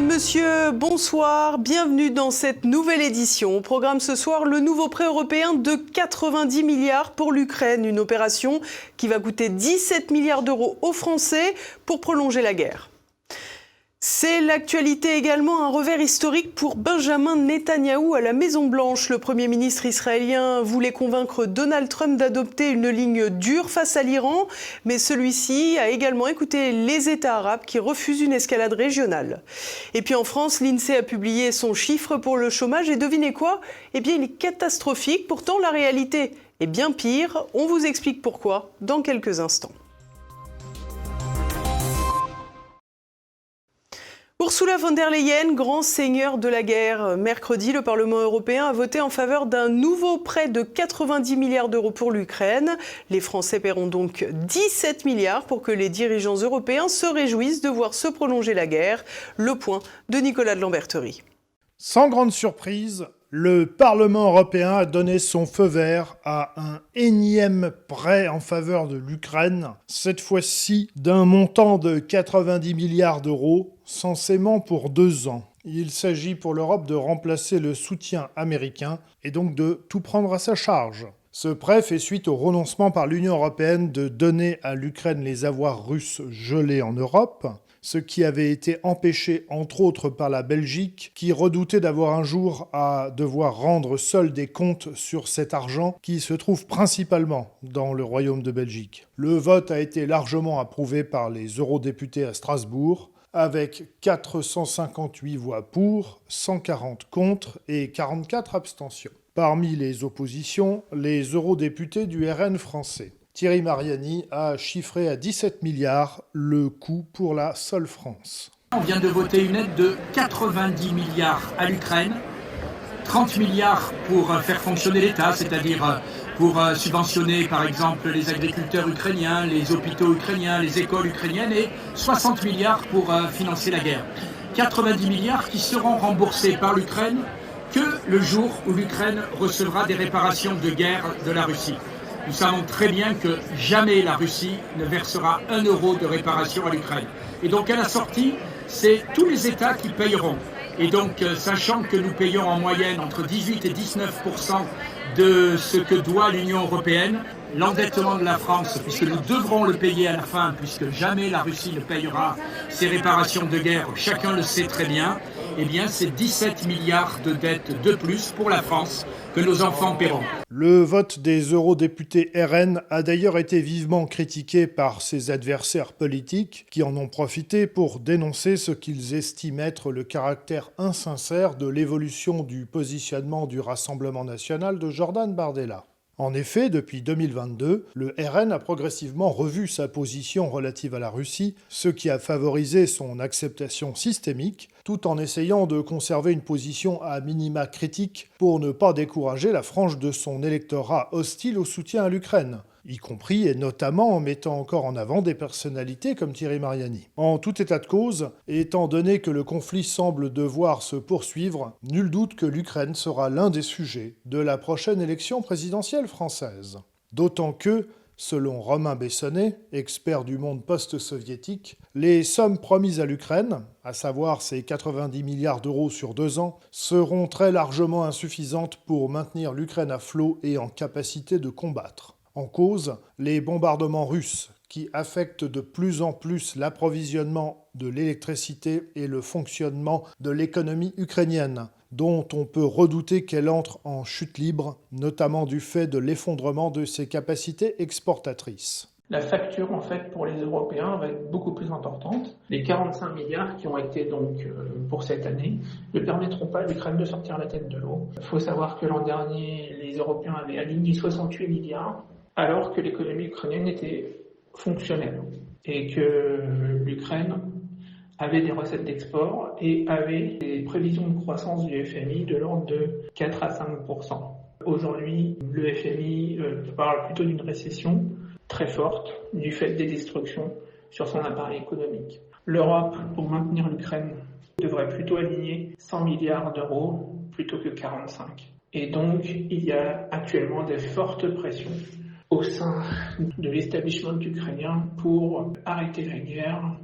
Monsieur, bonsoir, bienvenue dans cette nouvelle édition. Au programme ce soir, le nouveau prêt européen de 90 milliards pour l'Ukraine, une opération qui va coûter 17 milliards d'euros aux Français pour prolonger la guerre. C'est l'actualité également, un revers historique pour Benjamin Netanyahou à la Maison-Blanche. Le Premier ministre israélien voulait convaincre Donald Trump d'adopter une ligne dure face à l'Iran, mais celui-ci a également écouté les États arabes qui refusent une escalade régionale. Et puis en France, l'INSEE a publié son chiffre pour le chômage et devinez quoi ? Eh bien, il est catastrophique. Pourtant, la réalité est bien pire. On vous explique pourquoi dans quelques instants. Ursula von der Leyen, grand seigneur de la guerre. Mercredi, le Parlement européen a voté en faveur d'un nouveau prêt de 90 milliards d'euros pour l'Ukraine. Les Français paieront donc 17 milliards pour que les dirigeants européens se réjouissent de voir se prolonger la guerre. Le point de Nicolas de Lamberterie. Sans grande surprise, le Parlement européen a donné son feu vert à un énième prêt en faveur de l'Ukraine, cette fois-ci d'un montant de 90 milliards d'euros, censément pour 2 ans. Il s'agit pour l'Europe de remplacer le soutien américain et donc de tout prendre à sa charge. Ce prêt fait suite au renoncement par l'Union européenne de donner à l'Ukraine les avoirs russes gelés en Europe, ce qui avait été empêché entre autres par la Belgique, qui redoutait d'avoir un jour à devoir rendre seul des comptes sur cet argent qui se trouve principalement dans le Royaume de Belgique. Le vote a été largement approuvé par les eurodéputés à Strasbourg, avec 458 voix pour, 140 contre et 44 abstentions. Parmi les oppositions, les eurodéputés du RN français. Thierry Mariani a chiffré à 17 milliards le coût pour la seule France. On vient de voter une aide de 90 milliards à l'Ukraine, 30 milliards pour faire fonctionner l'État, c'est-à-dire pour subventionner par exemple les agriculteurs ukrainiens, les hôpitaux ukrainiens, les écoles ukrainiennes et 60 milliards pour financer la guerre. 90 milliards qui seront remboursés par l'Ukraine que le jour où l'Ukraine recevra des réparations de guerre de la Russie. Nous savons très bien que jamais la Russie ne versera 1 euro de réparation à l'Ukraine. Et donc à la sortie, c'est tous les États qui payeront. Et donc sachant que nous payons en moyenne entre 18 et 19% de ce que doit l'Union européenne, l'endettement de la France, puisque nous devrons le payer à la fin, puisque jamais la Russie ne payera ses réparations de guerre, chacun le sait très bien, eh bien c'est 17 milliards de dettes de plus pour la France que nos enfants paieront. Le vote des eurodéputés RN a d'ailleurs été vivement critiqué par ses adversaires politiques qui en ont profité pour dénoncer ce qu'ils estiment être le caractère insincère de l'évolution du positionnement du Rassemblement national de Jordan Bardella. En effet, depuis 2022, le RN a progressivement revu sa position relative à la Russie, ce qui a favorisé son acceptation systémique, tout en essayant de conserver une position à minima critique pour ne pas décourager la frange de son électorat hostile au soutien à l'Ukraine, y compris et notamment en mettant encore en avant des personnalités comme Thierry Mariani. En tout état de cause, et étant donné que le conflit semble devoir se poursuivre, nul doute que l'Ukraine sera l'un des sujets de la prochaine élection présidentielle française. D'autant que, selon Romain Bessonnet, expert du monde post-soviétique, les sommes promises à l'Ukraine, à savoir ces 90 milliards d'euros sur 2 ans, seront très largement insuffisantes pour maintenir l'Ukraine à flot et en capacité de combattre. En cause, les bombardements russes qui affectent de plus en plus l'approvisionnement de l'électricité et le fonctionnement de l'économie ukrainienne, dont on peut redouter qu'elle entre en chute libre, notamment du fait de l'effondrement de ses capacités exportatrices. La facture, en fait, pour les Européens va être beaucoup plus importante. Les 45 milliards qui ont été donc pour cette année ne permettront pas à l'Ukraine de sortir la tête de l'eau. Il faut savoir que l'an dernier, les Européens avaient aligné 68 milliards, alors que l'économie ukrainienne était fonctionnelle et que l'Ukraine avait des recettes d'export et avait des prévisions de croissance du FMI de l'ordre de 4 à 5%. Aujourd'hui, le FMI parle plutôt d'une récession très forte du fait des destructions sur son appareil économique. L'Europe, pour maintenir l'Ukraine, devrait plutôt aligner 100 milliards d'euros plutôt que 45. Et donc, il y a actuellement des fortes pressions au sein de l'establishment ukrainien pour arrêter la guerre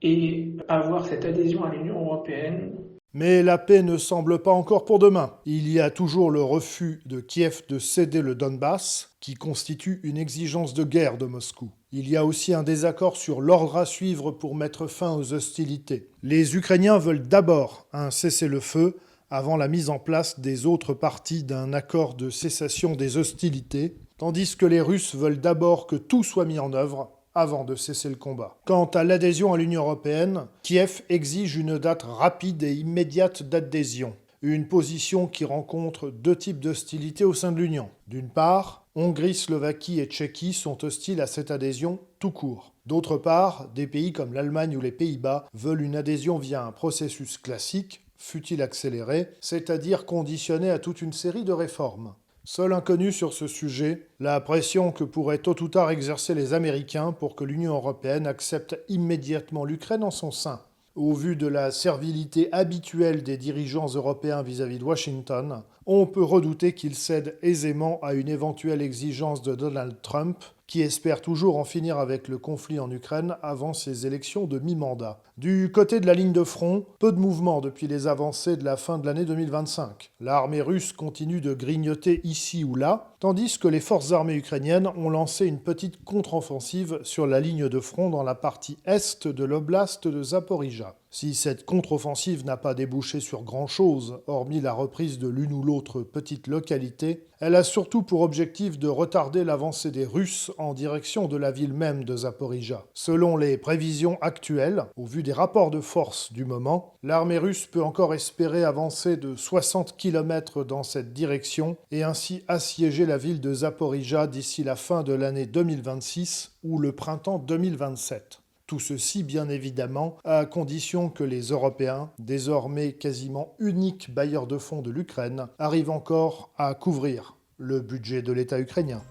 et avoir cette adhésion à l'Union européenne. Mais la paix ne semble pas encore pour demain. Il y a toujours le refus de Kiev de céder le Donbass, qui constitue une exigence de guerre de Moscou. Il y a aussi un désaccord sur l'ordre à suivre pour mettre fin aux hostilités. Les Ukrainiens veulent d'abord un cessez-le-feu avant la mise en place des autres parties d'un accord de cessation des hostilités, tandis que les Russes veulent d'abord que tout soit mis en œuvre avant de cesser le combat. Quant à l'adhésion à l'Union européenne, Kiev exige une date rapide et immédiate d'adhésion, une position qui rencontre deux types d'hostilité au sein de l'Union. D'une part, Hongrie, Slovaquie et Tchéquie sont hostiles à cette adhésion tout court. D'autre part, des pays comme l'Allemagne ou les Pays-Bas veulent une adhésion via un processus classique, fût-il accéléré, c'est-à-dire conditionné à toute une série de réformes. Seul inconnu sur ce sujet, la pression que pourraient tôt ou tard exercer les Américains pour que l'Union européenne accepte immédiatement l'Ukraine en son sein. Au vu de la servilité habituelle des dirigeants européens vis-à-vis de Washington, on peut redouter qu'ils cèdent aisément à une éventuelle exigence de Donald Trump, qui espère toujours en finir avec le conflit en Ukraine avant ses élections de mi-mandat. Du côté de la ligne de front, peu de mouvements depuis les avancées de la fin de l'année 2025. L'armée russe continue de grignoter ici ou là, tandis que les forces armées ukrainiennes ont lancé une petite contre-offensive sur la ligne de front dans la partie est de l'oblast de Zaporijjia. Si cette contre-offensive n'a pas débouché sur grand-chose, hormis la reprise de l'une ou l'autre petite localité, elle a surtout pour objectif de retarder l'avancée des Russes en direction de la ville même de Zaporijjia. Selon les prévisions actuelles, au vu des rapports de force du moment, l'armée russe peut encore espérer avancer de 60 km dans cette direction et ainsi assiéger la ville de Zaporijjia d'ici la fin de l'année 2026 ou le printemps 2027. Tout ceci, bien évidemment, à condition que les Européens, désormais quasiment uniques bailleurs de fonds de l'Ukraine, arrivent encore à couvrir le budget de l'État ukrainien.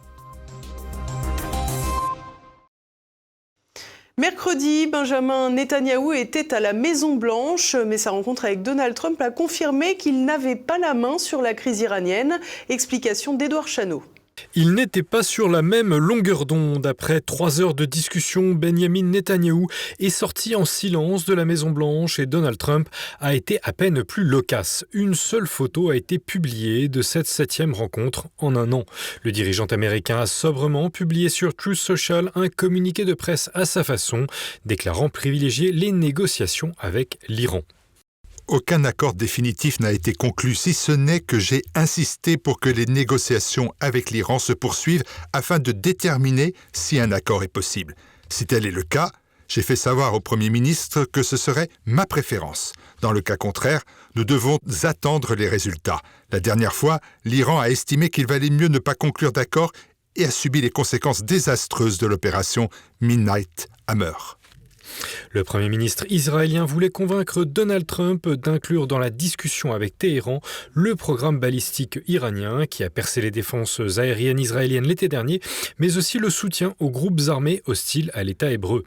Mercredi, Benjamin Netanyahou était à la Maison-Blanche, mais sa rencontre avec Donald Trump a confirmé qu'il n'avait pas la main sur la crise iranienne. Explication d'Édouard Chano. Ils n'étaient pas sur la même longueur d'onde. Après 3 heures de discussion, Benjamin Netanyahou est sorti en silence de la Maison-Blanche et Donald Trump a été à peine plus loquace. Une seule photo a été publiée de cette 7e rencontre en un an. Le dirigeant américain a sobrement publié sur Truth Social un communiqué de presse à sa façon, déclarant privilégier les négociations avec l'Iran. Aucun accord définitif n'a été conclu, si ce n'est que j'ai insisté pour que les négociations avec l'Iran se poursuivent afin de déterminer si un accord est possible. Si tel est le cas, j'ai fait savoir au Premier ministre que ce serait ma préférence. Dans le cas contraire, nous devons attendre les résultats. La dernière fois, l'Iran a estimé qu'il valait mieux ne pas conclure d'accord et a subi les conséquences désastreuses de l'opération Midnight Hammer. Le Premier ministre israélien voulait convaincre Donald Trump d'inclure dans la discussion avec Téhéran le programme balistique iranien qui a percé les défenses aériennes israéliennes l'été dernier, mais aussi le soutien aux groupes armés hostiles à l'État hébreu.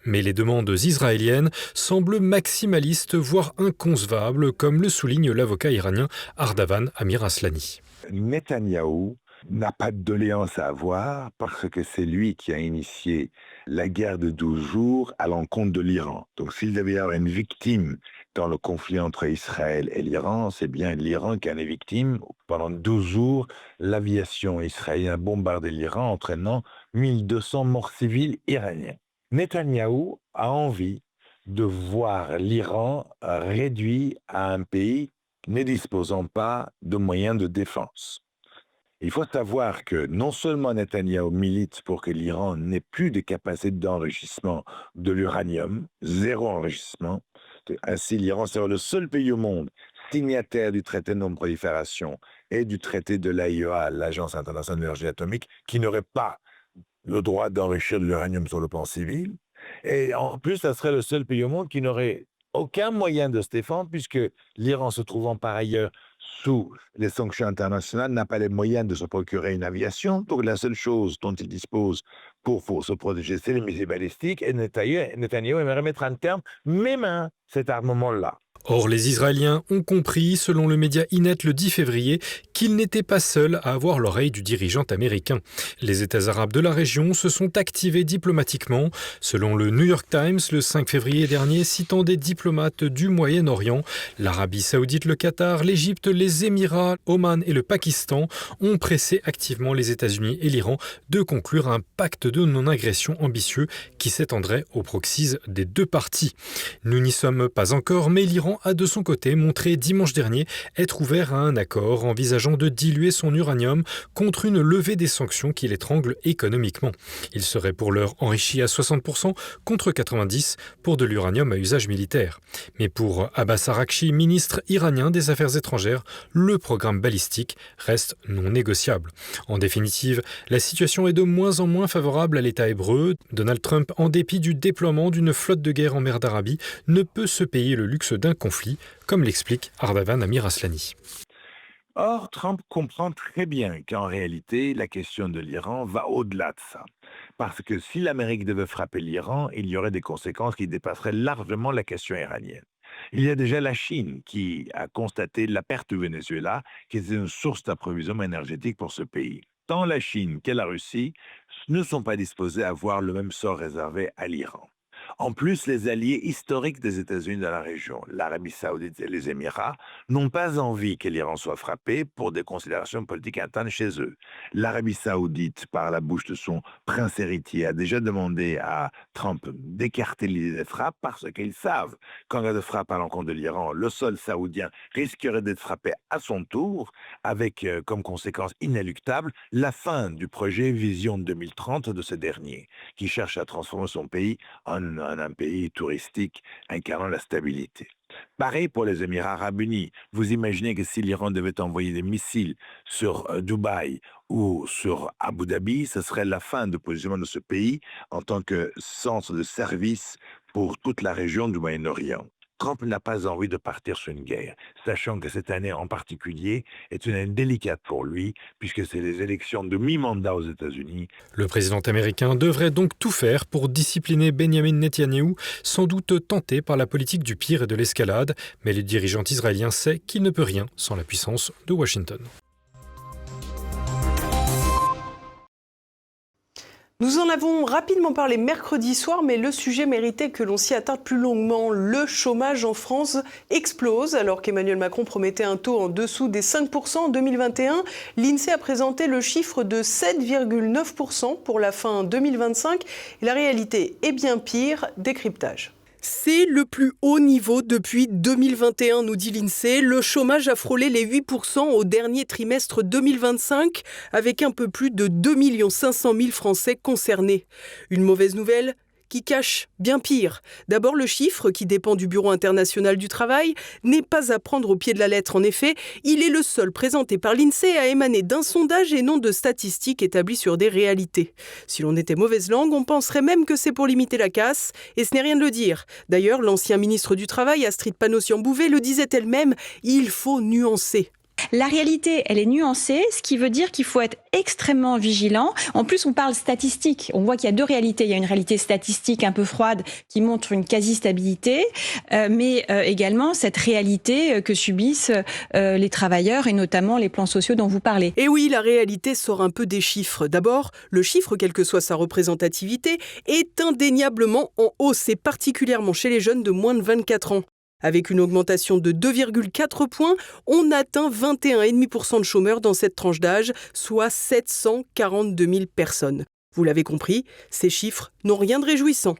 Mais les demandes israéliennes semblent maximalistes, voire inconcevables, comme le souligne l'avocat iranien Ardavan Amir Aslani. Netanyahou n'a pas de doléance à avoir parce que c'est lui qui a initié la guerre de 12 jours à l'encontre de l'Iran. Donc s'il devait y avoir une victime dans le conflit entre Israël et l'Iran, c'est bien l'Iran qui en est victime. Pendant 12 jours, l'aviation israélienne a bombardé l'Iran, entraînant 1200 morts civils iraniens. Netanyahou a envie de voir l'Iran réduit à un pays ne disposant pas de moyens de défense. Il faut savoir que non seulement Netanyahou milite pour que l'Iran n'ait plus de capacité d'enrichissement de l'uranium, zéro enrichissement. Ainsi, l'Iran sera le seul pays au monde signataire du traité de non-prolifération et du traité de l'AIEA, l'Agence internationale de l'énergie atomique, qui n'aurait pas le droit d'enrichir de l'uranium sur le plan civil. Et en plus, ça serait le seul pays au monde qui n'aurait aucun moyen de se défendre, puisque l'Iran se trouvant par ailleurs sous les sanctions internationales, n'a pas les moyens de se procurer une aviation. Donc la seule chose dont il dispose pour se protéger, c'est les missiles balistiques. Et Netanyahou aimerait mettre un terme même à cet armement-là. Or, les Israéliens ont compris, selon le média Ynet le 10 février, qu'ils n'étaient pas seuls à avoir l'oreille du dirigeant américain. Les États arabes de la région se sont activés diplomatiquement. Selon le New York Times, le 5 février dernier, citant des diplomates du Moyen-Orient, l'Arabie saoudite, le Qatar, l'Égypte, les Émirats, Oman et le Pakistan ont pressé activement les États-Unis et l'Iran de conclure un pacte de non-agression ambitieux qui s'étendrait aux proxies des deux parties. Nous n'y sommes pas encore, mais l'Iran a de son côté montré dimanche dernier être ouvert à un accord envisageant de diluer son uranium contre une levée des sanctions qui l'étranglent économiquement. Il serait pour l'heure enrichi à 60% contre 90% pour de l'uranium à usage militaire. Mais pour Abbas Araghchi, ministre iranien des Affaires étrangères, le programme balistique reste non négociable. En définitive, la situation est de moins en moins favorable à l'État hébreu. Donald Trump, en dépit du déploiement d'une flotte de guerre en mer d'Arabie, ne peut se payer le luxe d'un conflit, comme l'explique Ardavan Amir Aslani. Or, Trump comprend très bien qu'en réalité, la question de l'Iran va au-delà de ça. Parce que si l'Amérique devait frapper l'Iran, il y aurait des conséquences qui dépasseraient largement la question iranienne. Il y a déjà la Chine qui a constaté la perte du Venezuela, qui était une source d'approvisionnement énergétique pour ce pays. Tant la Chine que la Russie ne sont pas disposés à voir le même sort réservé à l'Iran. En plus, les alliés historiques des États-Unis dans la région, l'Arabie saoudite et les Émirats, n'ont pas envie que l'Iran soit frappé pour des considérations politiques internes chez eux. L'Arabie saoudite, par la bouche de son prince héritier, a déjà demandé à Trump d'écarter l'idée des frappes parce qu'ils savent qu'en cas de frappe à l'encontre de l'Iran, le sol saoudien risquerait d'être frappé à son tour, avec comme conséquence inéluctable la fin du projet Vision 2030 de ce dernier, qui cherche à transformer son pays en un pays touristique incarnant la stabilité. Pareil pour les Émirats arabes unis. Vous imaginez que si l'Iran devait envoyer des missiles sur Dubaï ou sur Abu Dhabi, ce serait la fin du positionnement de ce pays en tant que centre de service pour toute la région du Moyen-Orient. Trump n'a pas envie de partir sur une guerre, sachant que cette année en particulier est une année délicate pour lui, puisque c'est les élections de mi-mandat aux États-Unis. Le président américain devrait donc tout faire pour discipliner Benyamin Netanyahou, sans doute tenté par la politique du pire et de l'escalade, mais le dirigeant israélien sait qu'il ne peut rien sans la puissance de Washington. Nous en avons rapidement parlé mercredi soir, mais le sujet méritait que l'on s'y attarde plus longuement. Le chômage en France explose. Alors qu'Emmanuel Macron promettait un taux en dessous des 5% en 2021, l'INSEE a présenté le chiffre de 7,9% pour la fin 2025. Et la réalité est bien pire. Décryptage. C'est le plus haut niveau depuis 2021, nous dit l'INSEE. Le chômage a frôlé les 8% au dernier trimestre 2025, avec un peu plus de 2 500 000 Français concernés. Une mauvaise nouvelle qui cache bien pire. D'abord, le chiffre, qui dépend du Bureau international du travail, n'est pas à prendre au pied de la lettre. En effet, il est le seul présenté par l'INSEE à émaner d'un sondage et non de statistiques établies sur des réalités. Si l'on était mauvaise langue, on penserait même que c'est pour limiter la casse, et ce n'est rien de le dire. D'ailleurs, l'ancien ministre du Travail, Astrid Panosyan-Bouvet, le disait elle-même, il faut nuancer. La réalité, elle est nuancée, ce qui veut dire qu'il faut être extrêmement vigilant. En plus, on parle statistique. On voit qu'il y a deux réalités. Il y a une réalité statistique un peu froide qui montre une quasi-stabilité, mais également cette réalité que subissent les travailleurs et notamment les plans sociaux dont vous parlez. Et oui, la réalité sort un peu des chiffres. D'abord, le chiffre, quelle que soit sa représentativité, est indéniablement en hausse, et particulièrement chez les jeunes de moins de 24 ans. Avec une augmentation de 2,4 points, on atteint 21,5% de chômeurs dans cette tranche d'âge, soit 742 000 personnes. Vous l'avez compris, ces chiffres n'ont rien de réjouissant.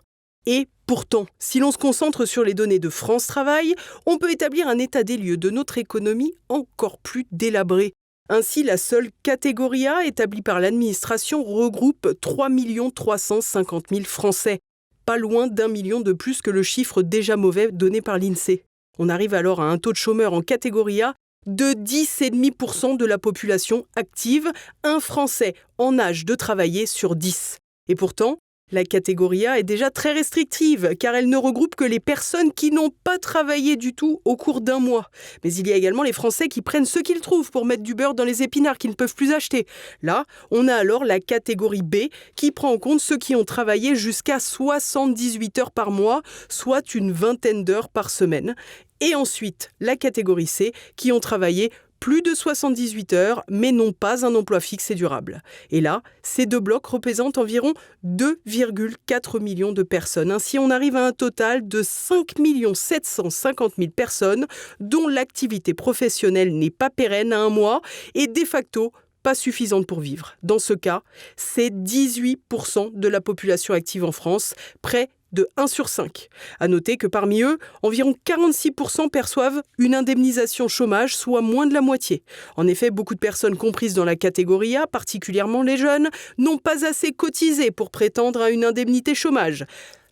Et pourtant, si l'on se concentre sur les données de France Travail, on peut établir un état des lieux de notre économie encore plus délabré. Ainsi, la seule catégorie A établie par l'administration regroupe 3 350 000 Français. Pas loin d'1 million de plus que le chiffre déjà mauvais donné par l'INSEE. On arrive alors à un taux de chômeurs en catégorie A de 10,5% de la population active, un Français en âge de travailler sur 10. Et pourtant, La catégorie A est déjà très restrictive car elle ne regroupe que les personnes qui n'ont pas travaillé du tout au cours d'un mois. Mais il y a également les Français qui prennent ce qu'ils trouvent pour mettre du beurre dans les épinards qu'ils ne peuvent plus acheter. Là, on a alors la catégorie B qui prend en compte ceux qui ont travaillé jusqu'à 78 heures par mois, soit une vingtaine d'heures par semaine. Et ensuite, la catégorie C qui ont travaillé plus de 78 heures, mais n'ont pas un emploi fixe et durable. Et là, ces deux blocs représentent environ 2,4 millions de personnes. Ainsi, on arrive à un total de 5 750 000 personnes dont l'activité professionnelle n'est pas pérenne à un mois et de facto pas suffisante pour vivre. Dans ce cas, c'est 18% de la population active en France, près de 1 sur 5. À noter que parmi eux, environ 46% perçoivent une indemnisation chômage, soit moins de la moitié. En effet, beaucoup de personnes comprises dans la catégorie A, particulièrement les jeunes, n'ont pas assez cotisé pour prétendre à une indemnité chômage.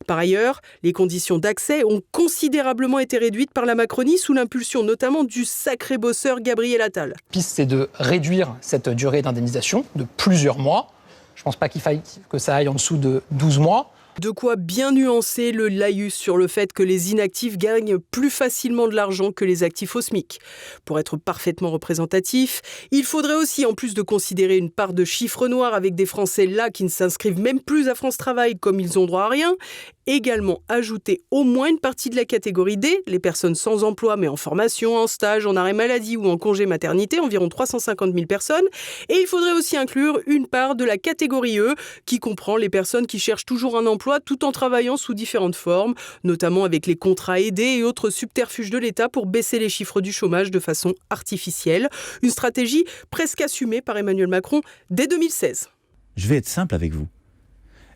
Par ailleurs, les conditions d'accès ont considérablement été réduites par la Macronie sous l'impulsion notamment du sacré bosseur Gabriel Attal. La piste, c'est de réduire cette durée d'indemnisation de plusieurs mois. Je ne pense pas qu'il faille que ça aille en dessous de 12 mois. De quoi bien nuancer le laïus sur le fait que les inactifs gagnent plus facilement de l'argent que les actifs au SMIC. Pour être parfaitement représentatif, il faudrait aussi, en plus de considérer une part de chiffres noirs avec des Français là qui ne s'inscrivent même plus à France Travail comme ils ont droit à rien, également ajouter au moins une partie de la catégorie D, les personnes sans emploi mais en formation, en stage, en arrêt maladie ou en congé maternité, environ 350 000 personnes. Et il faudrait aussi inclure une part de la catégorie E qui comprend les personnes qui cherchent toujours un emploi tout en travaillant sous différentes formes, notamment avec les contrats aidés et autres subterfuges de l'État pour baisser les chiffres du chômage de façon artificielle. Une stratégie presque assumée par Emmanuel Macron dès 2016. Je vais être simple avec vous.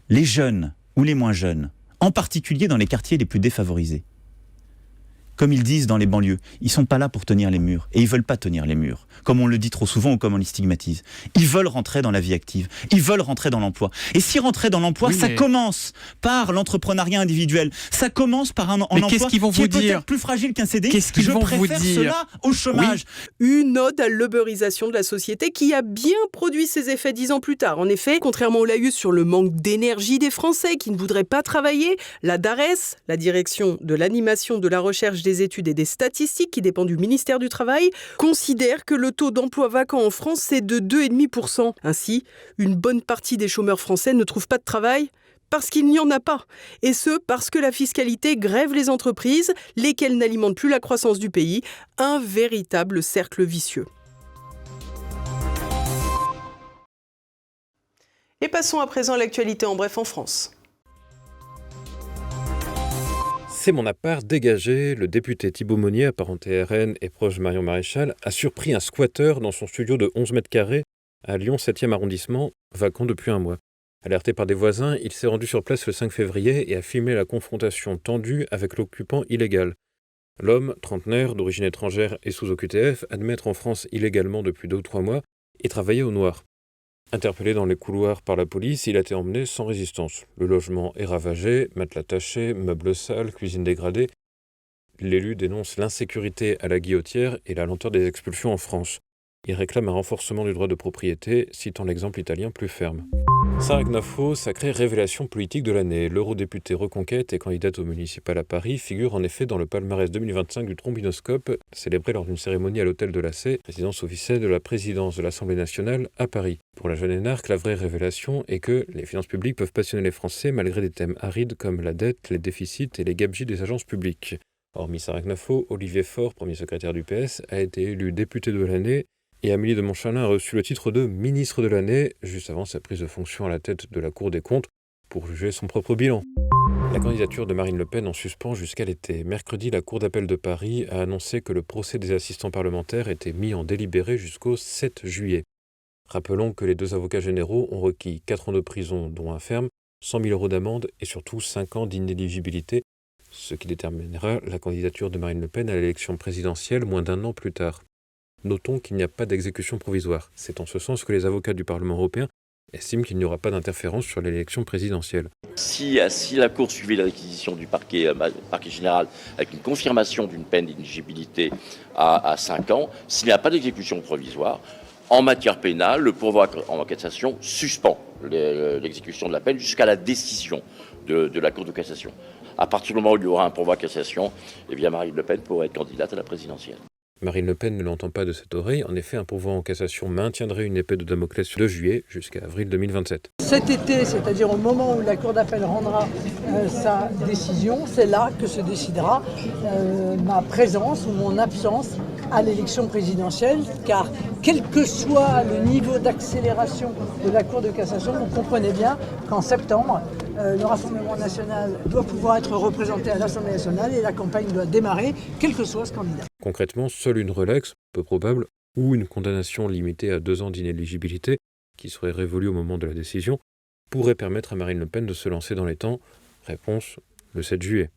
Les jeunes ou les moins jeunes, en particulier dans les quartiers les plus défavorisés. Comme ils disent dans les banlieues, ils ne sont pas là pour tenir les murs. Et ils ne veulent pas tenir les murs, comme on le dit trop souvent ou comme on les stigmatise. Ils veulent rentrer dans la vie active. Ils veulent rentrer dans l'emploi. Et si rentrer dans l'emploi, ça commence par l'entrepreneuriat individuel. Ça commence par un emploi qui est peut-être plus fragile qu'un CDI. Qu'est-ce qu'ils vont vous dire ? Cela au chômage. Oui. Une ode à l'uberisation de la société qui a bien produit ses effets 10 ans plus tard. En effet, contrairement au laïus sur le manque d'énergie des Français qui ne voudraient pas travailler, la DARES, la Direction de l'animation, de la recherche, des études et des statistiques qui dépend du ministère du Travail, considère que le taux d'emploi vacant en France c'est de 2,5%. Ainsi, une bonne partie des chômeurs français ne trouvent pas de travail parce qu'il n'y en a pas. Et ce, parce que la fiscalité grève les entreprises, lesquelles n'alimentent plus la croissance du pays. Un véritable cercle vicieux. Et passons à présent à l'actualité en bref en France. C'est mon appart dégagé. Le député Thibault Monnier, apparenté RN et proche de Marion Maréchal, a surpris un squatteur dans son studio de 11 mètres carrés à Lyon 7e arrondissement, vacant depuis un mois. Alerté par des voisins, il s'est rendu sur place le 5 février et a filmé la confrontation tendue avec l'occupant illégal. L'homme, trentenaire, d'origine étrangère et sous OQTF, admet être en France illégalement depuis 2 ou 3 mois et travailler au noir. Interpellé dans les couloirs par la police, il a été emmené sans résistance. Le logement est ravagé, matelas tachés, meubles sales, cuisine dégradée. L'élu dénonce l'insécurité à la guillotière et la lenteur des expulsions en France. Il réclame un renforcement du droit de propriété, citant l'exemple italien plus ferme. Sarah Gnafo, sacrée révélation politique de l'année. L'eurodéputée Reconquête et candidate au municipal à Paris figure en effet dans le palmarès 2025 du Trombinoscope, célébré lors d'une cérémonie à l'hôtel de la Cé, résidence officielle de la présidence de l'Assemblée nationale à Paris. Pour la jeune énarque, la vraie révélation est que les finances publiques peuvent passionner les Français malgré des thèmes arides comme la dette, les déficits et les gabegies des agences publiques. Hormis Sarah Gnafo, Olivier Faure, premier secrétaire du PS, a été élu député de l'année et Amélie de Montchalin a reçu le titre de ministre de l'année, juste avant sa prise de fonction à la tête de la Cour des comptes, pour juger son propre bilan. La candidature de Marine Le Pen en suspens jusqu'à l'été. Mercredi, la Cour d'appel de Paris a annoncé que le procès des assistants parlementaires était mis en délibéré jusqu'au 7 juillet. Rappelons que les 2 avocats généraux ont requis 4 ans de prison, dont un ferme, 100 000 € d'amende et surtout 5 ans d'inéligibilité, ce qui déterminera la candidature de Marine Le Pen à l'élection présidentielle moins d'1 an plus tard. Notons qu'il n'y a pas d'exécution provisoire. C'est en ce sens que les avocats du Parlement européen estiment qu'il n'y aura pas d'interférence sur l'élection présidentielle. Si la Cour suivait la réquisition du parquet général avec une confirmation d'une peine d'inéligibilité à 5 ans, s'il n'y a pas d'exécution provisoire, En matière pénale, le pourvoi en cassation suspend l'exécution de la peine jusqu'à la décision de la Cour de cassation. À partir du moment où il y aura un pourvoi en cassation, eh bien Marine Le Pen pourrait être candidate à la présidentielle. Marine Le Pen ne l'entend pas de cette oreille. En effet, un pourvoi en cassation maintiendrait une épée de Damoclès de juillet jusqu'à avril 2027. Cet été, c'est-à-dire au moment où la Cour d'appel rendra sa décision, c'est là que se décidera ma présence ou mon absence à l'élection présidentielle, car quel que soit le niveau d'accélération de la Cour de cassation, vous comprenez bien qu'en septembre, le Rassemblement national doit pouvoir être représenté à l'Assemblée nationale et la campagne doit démarrer, quel que soit ce candidat. Concrètement, seule une relaxe, peu probable, ou une condamnation limitée à 2 ans d'inéligibilité, qui serait révolue au moment de la décision, pourrait permettre à Marine Le Pen de se lancer dans les temps. Réponse, le 7 juillet.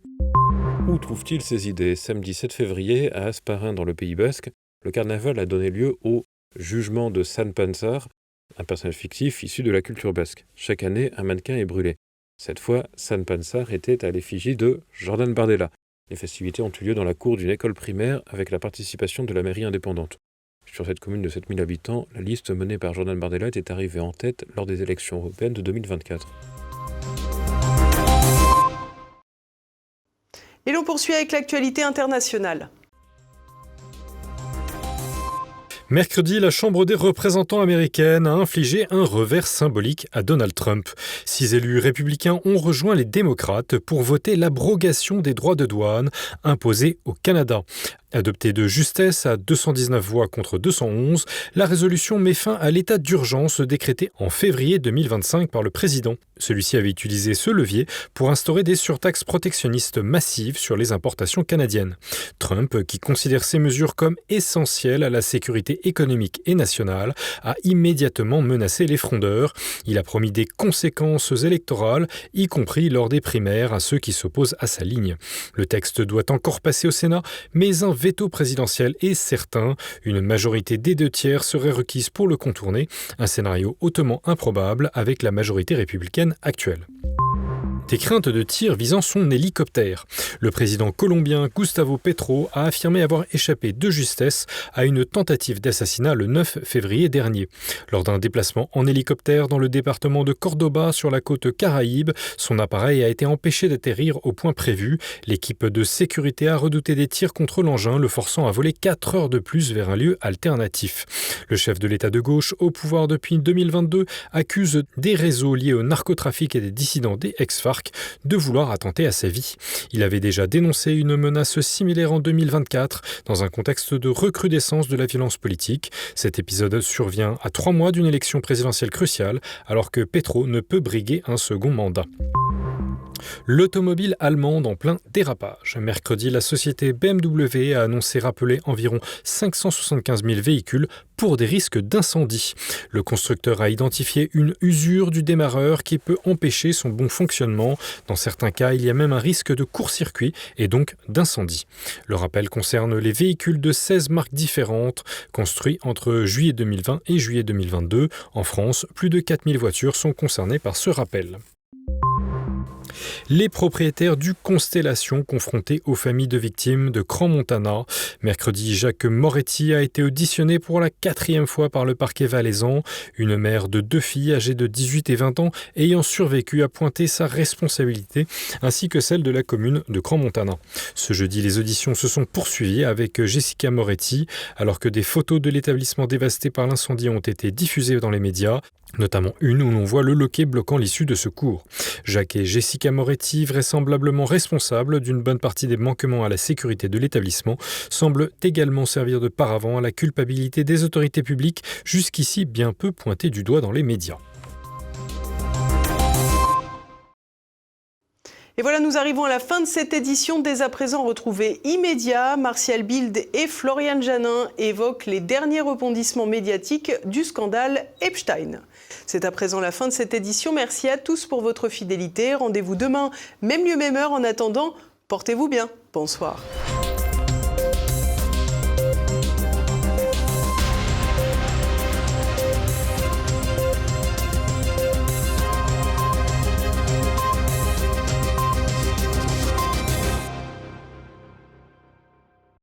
Où trouve-t-il ces idées ? Samedi 7 février, à Hasparren, dans le Pays Basque, le carnaval a donné lieu au jugement de Sant Pansar, un personnage fictif issu de la culture basque. Chaque année, un mannequin est brûlé. Cette fois, Sant Pansar était à l'effigie de Jordan Bardella. Les festivités ont eu lieu dans la cour d'une école primaire avec la participation de la mairie indépendante. Sur cette commune de 7000 habitants, la liste menée par Jordan Bardella était arrivée en tête lors des élections européennes de 2024. Et l'on poursuit avec l'actualité internationale. Mercredi, la Chambre des représentants américaine a infligé un revers symbolique à Donald Trump. 6 élus républicains ont rejoint les démocrates pour voter l'abrogation des droits de douane imposés au Canada. Adoptée de justesse à 219 voix contre 211, la résolution met fin à l'état d'urgence décrété en février 2025 par le président. Celui-ci avait utilisé ce levier pour instaurer des surtaxes protectionnistes massives sur les importations canadiennes. Trump, qui considère ces mesures comme essentielles à la sécurité économique et nationale, a immédiatement menacé les frondeurs. Il a promis des conséquences électorales, y compris lors des primaires, à ceux qui s'opposent à sa ligne. Le texte doit encore passer au Sénat, mais un veto présidentiel est certain. Une majorité des 2/3 serait requise pour le contourner, un scénario hautement improbable avec la majorité républicaine actuelle. Des craintes de tir visant son hélicoptère. Le président colombien Gustavo Petro a affirmé avoir échappé de justesse à une tentative d'assassinat le 9 février dernier. Lors d'un déplacement en hélicoptère dans le département de Córdoba sur la côte Caraïbe, son appareil a été empêché d'atterrir au point prévu. L'équipe de sécurité a redouté des tirs contre l'engin, le forçant à voler 4 heures de plus vers un lieu alternatif. Le chef de l'État de gauche, au pouvoir depuis 2022, accuse des réseaux liés au narcotrafic et des dissidents des ex-FARC de vouloir attenter à sa vie. Il avait déjà dénoncé une menace similaire en 2024 dans un contexte de recrudescence de la violence politique. Cet épisode survient à 3 mois d'une élection présidentielle cruciale alors que Petro ne peut briguer un second mandat. L'automobile allemande en plein dérapage. Mercredi, la société BMW a annoncé rappeler environ 575 000 véhicules pour des risques d'incendie. Le constructeur a identifié une usure du démarreur qui peut empêcher son bon fonctionnement. Dans certains cas, il y a même un risque de court-circuit et donc d'incendie. Le rappel concerne les véhicules de 16 marques différentes, construits entre juillet 2020 et juillet 2022. En France, plus de 4000 voitures sont concernées par ce rappel. Les propriétaires du Constellation confrontés aux familles de victimes de Crans-Montana. Mercredi, Jacques Moretti a été auditionné pour la 4e fois par le parquet valaisan. Une mère de 2 filles âgées de 18 et 20 ans ayant survécu a pointé sa responsabilité ainsi que celle de la commune de Crans-Montana. Ce jeudi, les auditions se sont poursuivies avec Jessica Moretti alors que des photos de l'établissement dévasté par l'incendie ont été diffusées dans les médias, notamment une où l'on voit le loquet bloquant l'issue de secours. Jacques et Jessica Moretti, vraisemblablement responsables d'une bonne partie des manquements à la sécurité de l'établissement, semblent également servir de paravent à la culpabilité des autorités publiques, jusqu'ici bien peu pointées du doigt dans les médias. Et voilà, nous arrivons à la fin de cette édition. Dès à présent, retrouvez immédiat. Martial Bild et Florian Janin évoquent les derniers rebondissements médiatiques du scandale Epstein. C'est à présent la fin de cette édition. Merci à tous pour votre fidélité. Rendez-vous demain, même lieu, même heure. En attendant, portez-vous bien. Bonsoir.